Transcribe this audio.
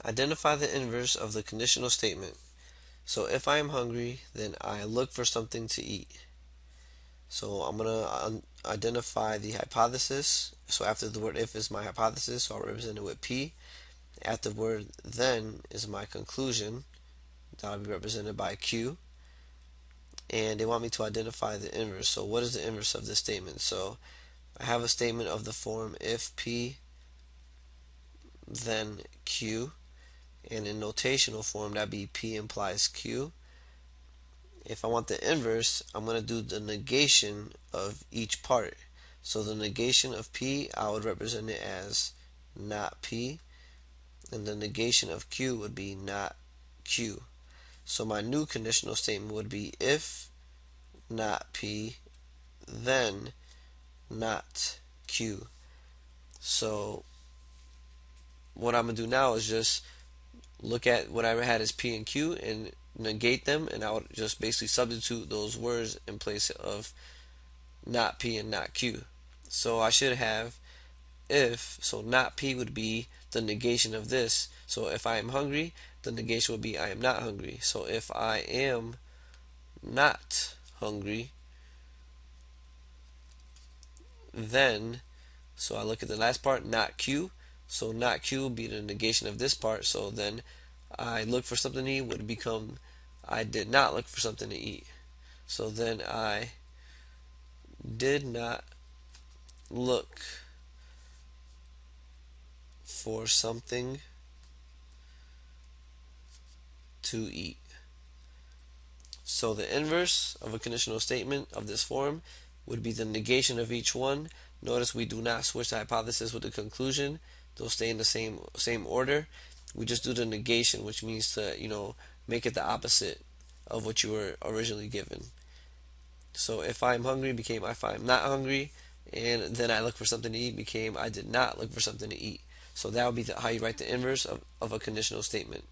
Identify the inverse of the conditional statement. So if I am hungry, then I look for something to eat. So I'm going to identify the hypothesis. So after the word if is my hypothesis, so I'll represent it with P. After the word then is my conclusion. That'll be represented by Q. And they want me to identify the inverse. So what is the inverse of this statement? So I have a statement of the form if P then Q, and in notational form that'd be P implies Q. If I want the inverse, I'm going to do the negation of each part. So the negation of P, I would represent it as not P, and the negation of Q would be not Q. So my new conditional statement would be if not P, then not Q. So what I'm going to do now is just look at what I had as P and Q and negate them, and I would just basically substitute those words in place of not P and not Q. So I should have if, so not P would be the negation of this. So if I am hungry, the negation would be I am not hungry. So if I am not hungry, then, so I look at the last part, not Q. So not Q would be the negation of this part. So then I look for something to eat would become I did not look for something to eat. So then I did not look for something to eat. So the inverse of a conditional statement of this form would be the negation of each one. Notice we do not switch the hypothesis with the conclusion. They'll stay in the same order. We just do the negation, which means to, make it the opposite of what you were originally given. So if I'm hungry became if I'm not hungry, and then I look for something to eat became I did not look for something to eat. So that would be how you write the inverse of a conditional statement.